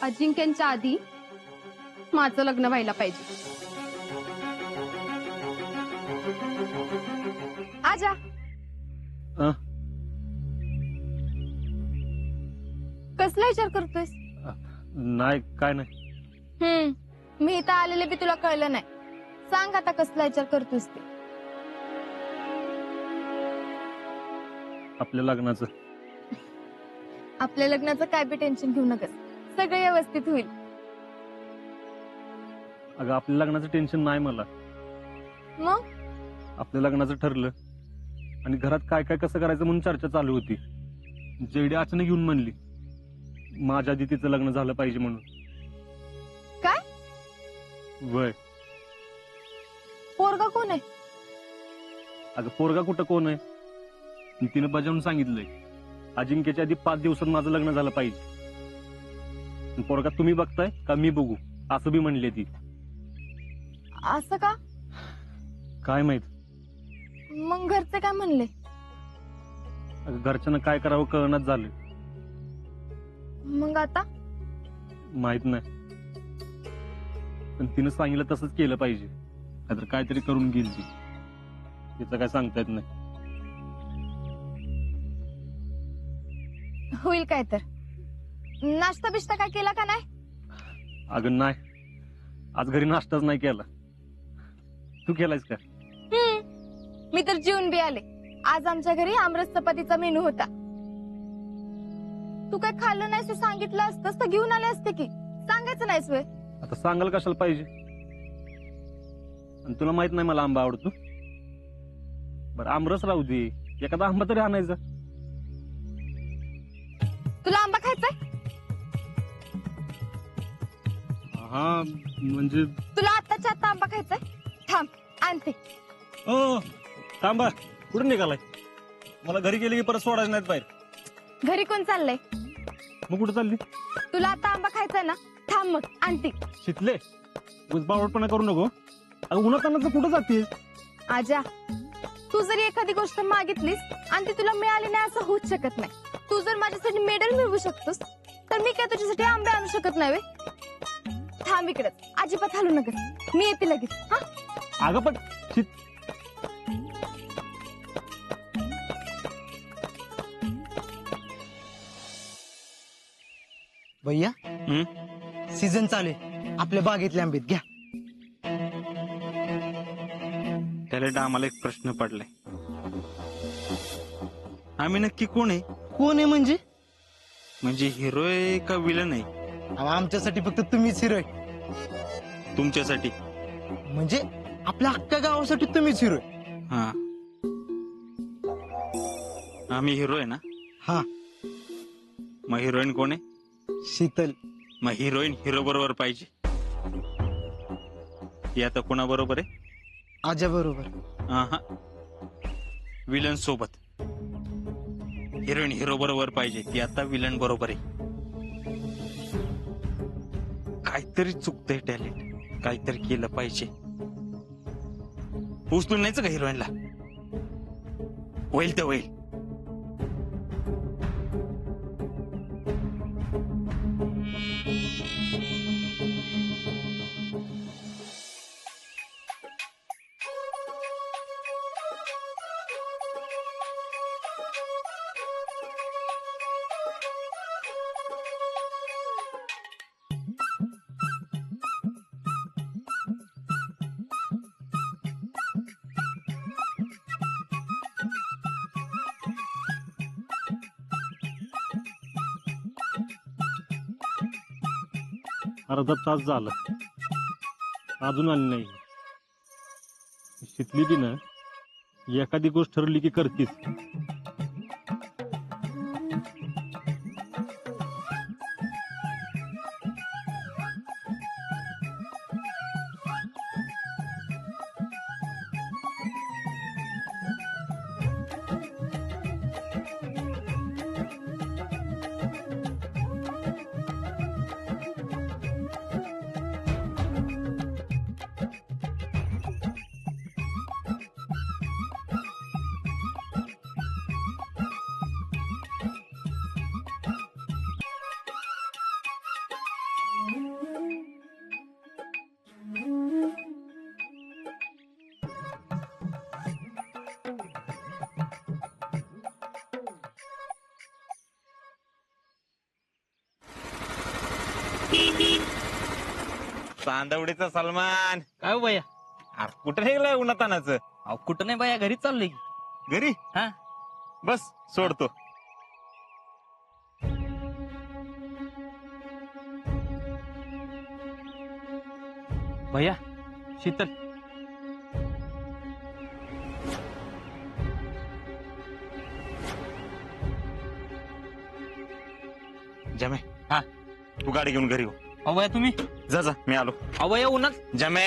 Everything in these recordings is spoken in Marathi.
अजिंक्यांच्या आधी माझं लग्न व्हायला पाहिजे. आजा. कसला विचार करतोयस? नाही काय नाही. मी इथं आलेले बी तुला कळलं नाही. सांग आता कसला विचार करतोयस ते. आपल्या लग्नाचं. आपल्या लग्नाचं काय बी टेन्शन घेऊ नकस, सगळं व्यवस्थित होईल. अगं आपल्या लग्नाचं टेन्शन नाही मला. मग आपल्या लग्नाचं ठरलं आणि घरात काय काय कसं करायचं म्हणून चर्चा चालू होती. जेडी अचानक येऊन म्हणली माझ्या आधी तिचं लग्न झालं पाहिजे म्हणून. काय? वय. पोरगा कोण आहे? अगं पोरगा कुठं कोण आहे? तिनं बजावून सांगितलंय अजिंक्यच्या आधी 5 दिवसात माझं लग्न झालं पाहिजे. पोरगा तुम्ही बघताय का मी बघू असं बी म्हणले ती. असं का? काय माहित. मग घरचे काय म्हणले? घरच्यांना काय करावं कळण्यात झालं. मग आता माहित नाही, पण तिनं सांगितलं तसंच केलं पाहिजे. नाहीतर काहीतरी करून घेईल ती. तिचं काय सांगता येत नाही. होईल काय तर. नाश्ता बिष्टा काय केला का नाही? अगं नाही, आज घरी नाश्ताच नाही केला. तू केलायस का? मी तर जेवून बी आले. आज आमच्या घरी आमरस चपातीचा मेनू होता. तू काय खाल्लं नाहीस हे सांगितलं असतंस तर घेऊन आले असते की. सांगायचं नाहीस वे. आता सांगाल कशाला पाहिजे? आणि तुला माहित नाही मला आंबा आवडतो. बरं आमरस राहू दे, एखादा आंबा तरी आणायचा. तुला आंबा खायचाय? हा म्हणजे तुला आत्ताच्या आत्ता आंबा खायचाय? थांब आणते. ओ थांबा, कुठे निघालाय? मला घरी गेले की परत सोडायचं नाहीत बाहेर. घरी कोण चाललंय? मग कुठे चालली? तुला आता आंबा खायचाय ना? थांब मग आणते. शिकले बावळपणा करू नको. अगं उन्हातानाचं कुठं जातेस? आजा, तू जरी एखादी गोष्ट मागितलीस आणि ती तुला मिळाली नाही असं होऊच शकत नाही. तू जर माझ्यासाठी मेडल मिळवू शकतोस तर मी काय तुझ्यासाठी आंबे आणू शकत नाही वे? थांब इकडेच, अजिबात हलू नका. मी येते लगेच. हा अगं पण भैया सीझन चालू आहे, आपल्या बागेतले आंबेत घ्या. त्याला आम्हाला एक प्रश्न पडलाय. आम्ही नक्की कोण आहे? कोण आहे म्हणजे? म्हणजे हिरो आहे का विलन आहे? अहो, आमच्यासाठी फक्त तुम्हीच हिरो आहे. तुमच्यासाठी म्हणजे आपल्या अख्ख्या गावासाठी तुम्हीच हिरो आहे. हा, आम्ही हिरो आहे ना? हा, मग हिरोईन कोण आहे? शीतल. मग हिरोईन हिरो बरोबर पाहिजे. ही आता कोणा बरोबर आहे? आजा बरोबर. हा, विलन सोबत. हिरोईन हिरो बरोबर पाहिजे, ती आता विलन बरोबर आहे. काहीतरी चुकतंय टॅलेंट, काहीतरी केलं पाहिजे. उचलून न्यायचं का हिरोईनला? होईल तर होईल. अर्धा तास झाला अजून आली नाही. शिकली बी ना, एखादी गोष्ट ठरवली की करतीस. चांदवडीचा सलमान काय हो भैया? अरे कुठं निघलाय उन्हातानाचं? अहो कुठं नाही भैया, घरीच चाललोय की. घरी हा बस सोडतो. भैया शीतल. जमे हा. तू गाडी घेऊन घरी हो. अहो भैया तुम्ही. जा जा मी आलो. अहो भैया उन्हात. जमे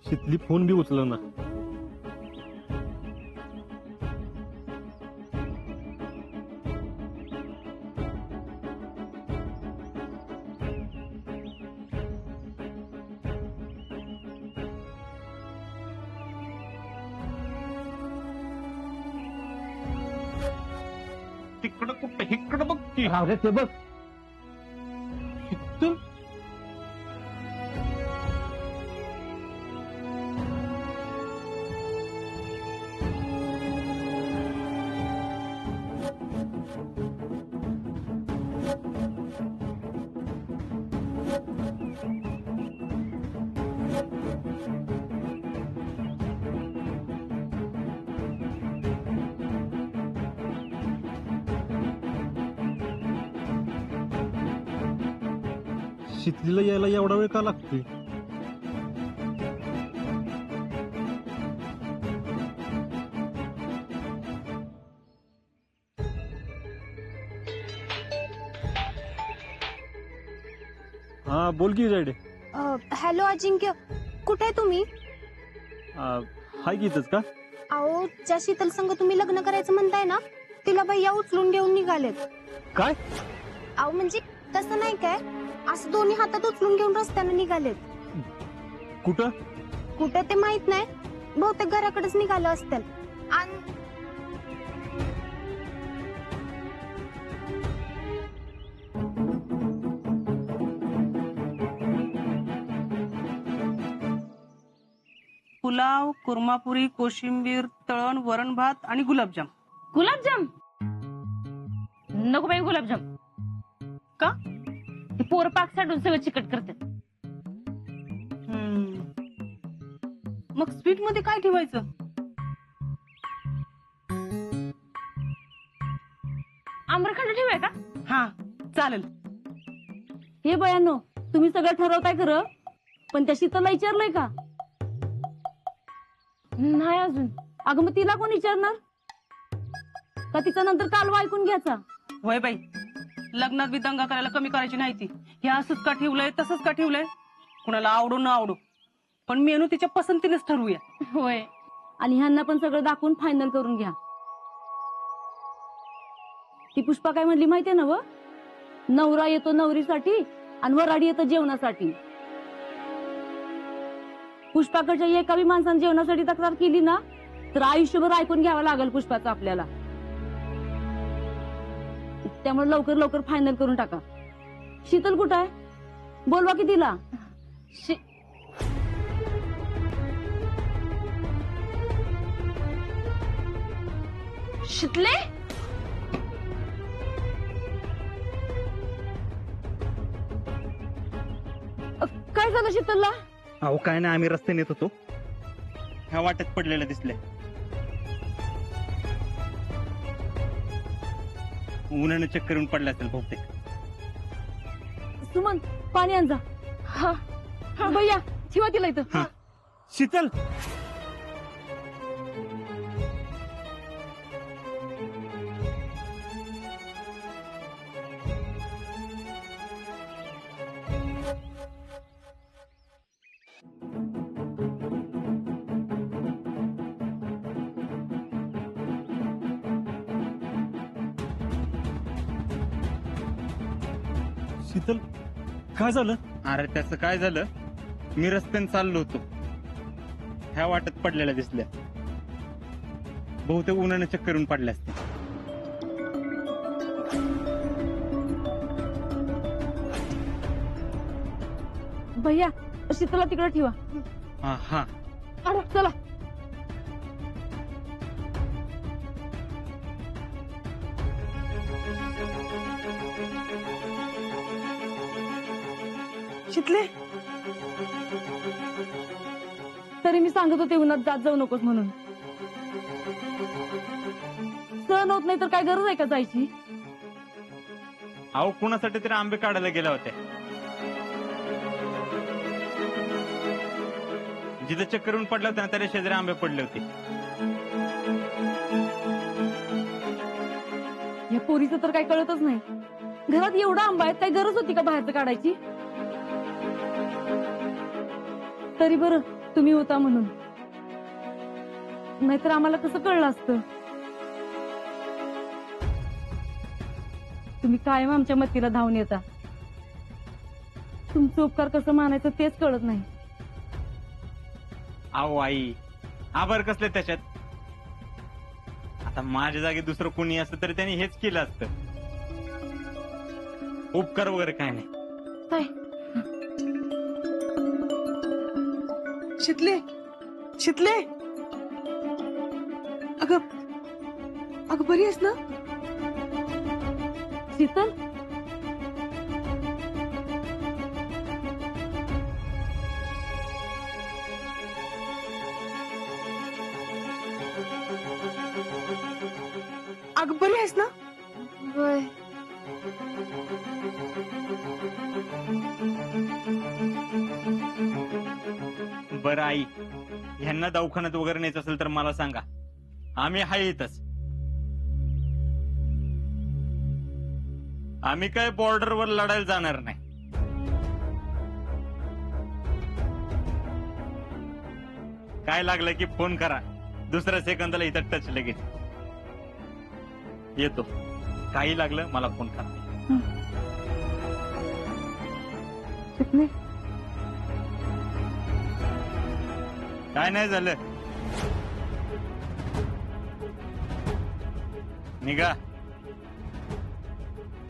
शीतली फोन बी उचल ना. तिकडं कुठं इकडं बघ की. ते बघ. शीतल शीतलीला यायला एवढा वेळ का लागतोय? हा बोल की जायडे. हॅलो अजिंक्य, कुठे आहे तुम्ही? हाय की इथंच का? अहो ज्या शीतल संघ तुम्ही लग्न करायचं म्हणताय ना तिला भैया उचलून घेऊन निघालेत. काय? अहो म्हणजे तसं नाही काय, असं दोन्ही हातात उचलून घेऊन रस्त्याने निघालेत. कुठं? कुठं ते माहित नाही, बहुतेक घराकडेच निघालं असतील. आणि पुलाव, कुर्मापुरी, कोशिंबीर, तळण, वरण भात आणि गुलाबजाम. गुलाबजाम नको बाई गुलाबजाम. का? ते पोर पाक साठून सगळं चिकट करतात. मग स्वीट मध्ये काय ठेवायचं? आम्रखंड ठेवाय का? हा चालेल. हे बयानो तुम्ही सगळं ठरवताय खरं, पण त्या शीतलला विचारलंय का? नाही अजून. अगं मग तिला कोण विचारणार? का तिचा नंतर कालवा ऐकून घ्यायचा? वय बाई, लग्नात बी दंगा करायला कमी करायची नाही ती. हे असंच का ठेवलंय तसंच का ठेवलंय, कुणाला आवडू न आवडू, पण मेनू तिच्या पसंतीनेच ठरवूया. होय, आणि ह्यांना पण सगळं दाखवून फायनल करून घ्या. ती पुष्पा काय म्हणली माहितीये ना व, नवरा येतो नवरीसाठी आणि वराडी येतं जेवणासाठी. पुष्पाकडच्या एका बी माणसाने जेवणासाठी तक्रार केली ना तर आयुष्यभर ऐकून घ्यावं लागेल पुष्पाचं आपल्याला. त्यामुळे लवकर लवकर फायनल करून टाका. शीतल कुठं आहे? बोलवा की तिला. शितले काय झालं शीतलला? अहो काय नाही, आम्ही रस्त्याने येत होतो, ह्या वाटेत पडलेल्या दिसल्या. उन्हाने चक्कर येऊन पडल्या असेल बहुतेक. सुमन पाणी आण जा. हा भैया ठेवा तिला इथं. हा. शीतल, शीतल काय झालं? अरे त्याचं काय झालं, मी रस्त्याने चाललो होतो, ह्या वाटेत पडलेल्या दिसल्या, बहुतेक उन्हाने चक्कर येऊन पडल्या असतील. भैया शीतलला तिकडे ठेवा. हा हा. चला. शितले, तरी मी सांगत होते उन्हात जात जाऊ नकोस म्हणून. सहन होत नाही तर काय गरज आहे का जायची? अहो कुणासाठी तरी आंबे काढायला गेल्या होत्या, जिथे चक्कर येऊन पडल्या होत्या त्याला शेजारी आंबे पडले होते. या पोरीचं तर काही कळतच नाही. घरात एवढा आंबा आहे, काही गरज होती का बाहेरचं काढायची? तरी बरं तुम्ही होता म्हणून, नाहीतर आम्हाला कसं कळलं असतं. तुम्ही कायम आमच्या मतीला धावून येता. तुमचं उपकार कसं मानायचं तेच कळत नाही. अहो आई, आभार कसले त्याच्यात. आता माझ्या जागी दुसरं कोणी असतं तरी त्यांनी हेच केलं असतं. उपकार वगैरे काय नाही. काय शितले, शितले, अगं अगं बरी आहेस ना? शीतल, अगं बरी आहेस ना? होय. बरं आई, ह्यांना दवाखान्यात वगैरे न्यायचं असेल तर मला सांगा, आम्ही हाय इथंच. आम्ही काय बॉर्डरवर लढायला जाणार नाही. काय लागलं की फोन करा, दुसऱ्या सेकंदाला इथं टच लगेच येतो. काही लागलं मला फोन करा. चिकने काय नाही झालं, निघा.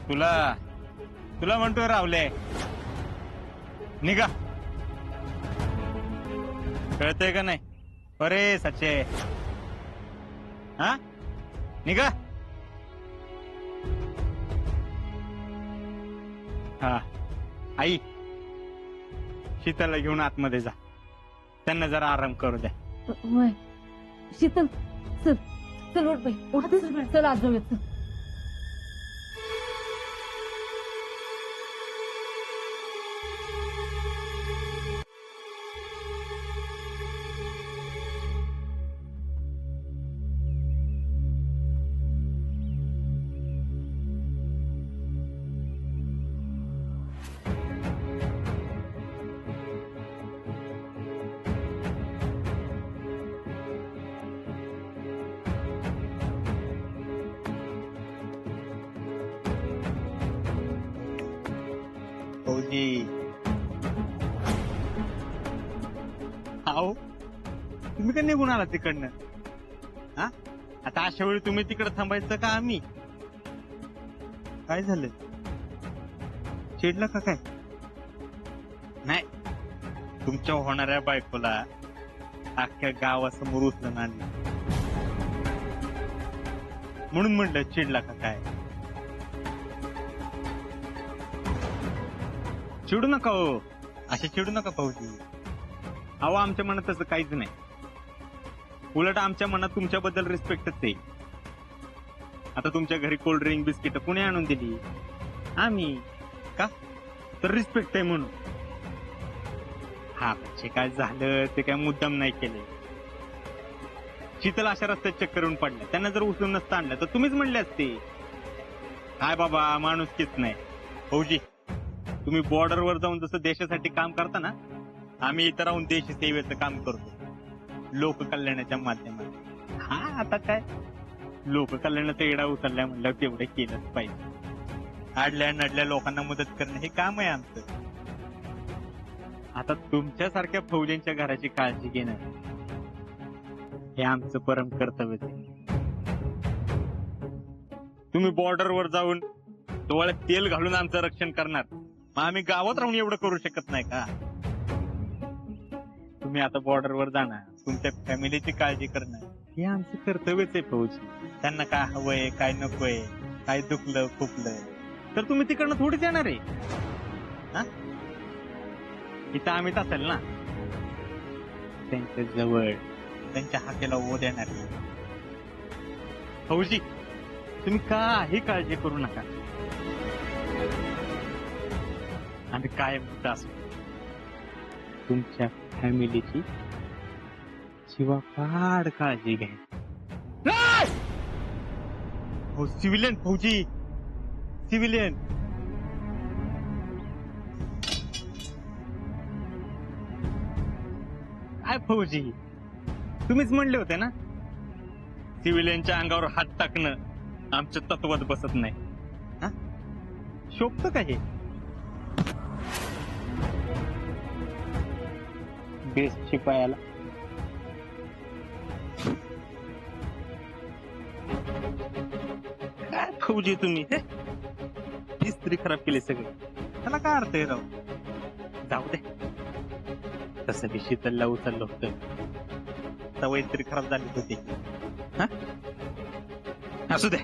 तुला म्हणतोय रावले, निघा. कळतंय का नाही? अरे सच्चे, हा निघा. हा आई, शीतलला घेऊन आतमध्ये जा, त्यांना जरा आराम करू द्या. वय शीतल, चल चल उठ बाई, उठ चल आज जाऊया चल. फौजी, आओ तुम्ही का निघून आला तिकडनं? हा आता अशा वेळी तुम्ही तिकडे थांबायचं का आम्ही? काय झालं, चिडलं का काय? नाही, तुमच्या होणाऱ्या बायकोला अख्ख्या गावासमोर उचलून आणलं म्हणून म्हणलं चिडला का काय? चिडू नका हो, असे चिडू नका फौजी. अहो आमच्या मनात तसं काहीच नाही, उलट आमच्या मनात तुमच्याबद्दल रिस्पेक्टच आहे. आता तुमच्या घरी कोल्ड्रिंक बिस्किट कुणी आणून दिली? आम्ही. का तर रिस्पेक्ट आहे म्हणून. हा म्हणजे काय झालं ते काय मुद्दाम नाही केले. शीतल अशा रस्त्यात चेक करून पडल्या, त्यांना जर उचलून नसतं आणलं तर तुम्हीच म्हणले असते. काय बाबा माणूस किच नाही. फौजी, तुम्ही बॉर्डरवर जाऊन जसं देशासाठी काम करता ना, आम्ही इथं राहून देश सेवेचं काम करतो लोक कल्याणाच्या माध्यमातून. हा आता काय लोक कल्याणाचा येडा उचलल्या म्हणल्यावर तेवढे केलंच पाहिजे. आडल्या नडल्या लोकांना मदत करणं हे काम आहे आमचं. आता तुमच्यासारख्या फौजींच्या घराची काळजी घेणं हे आमचं परम कर्तव्य आहे. तुम्ही बॉर्डरवर जाऊन डोळ्यात तेल घालून आमचं रक्षण करणार, मग आम्ही गावात राहून एवढं करू शकत नाही का? तुम्ही आता बॉर्डरवर जाणार, तुमच्या फॅमिलीची काळजी करणं हे आमचं कर्तव्यच आहे फौजी. त्यांना काय हवंय, काय नकोय, काय दुखलं खुपलं तर तुम्ही तिकडनं थोडीच येणार आहे. हा इथं आम्हीच असेल ना त्यांच्या जवळ, त्यांच्या हाकेला ओ देणार. फौजी तुम्ही काही काळजी करू नका. आणि काय मुद्दा असो, तुमच्या फॅमिलीची शिवापाड काळजी घ्या. हो सिव्हिलियन फौजी, सिव्हिलियन. काय फौजी, तुम्हीच म्हणले होते ना सिव्हिलियनच्या अंगावर हात टाकणं आमच्या तत्वात बसत नाही. हा शोभत का हे? बेस्ट शिपायाला काय फौजी तुम्ही इस्त्री खराब केली सगळी. त्याला काय अर्थ आहे राव? जाऊ दे, तसं बी शीतलला उचललं होतं, सवय इस्त्री खराब झाली होती. हा असू दे,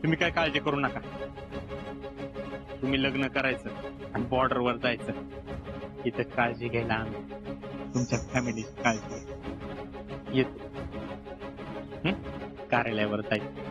तुम्ही काय काळजी करू नका. तुम्ही लग्न करायचं आणि बॉर्डरवर जायचं, इथं काळजी घ्यायला आम्ही तुमच्या फॅमिलीची काळजी येतो. कार्यालयावर जायचं.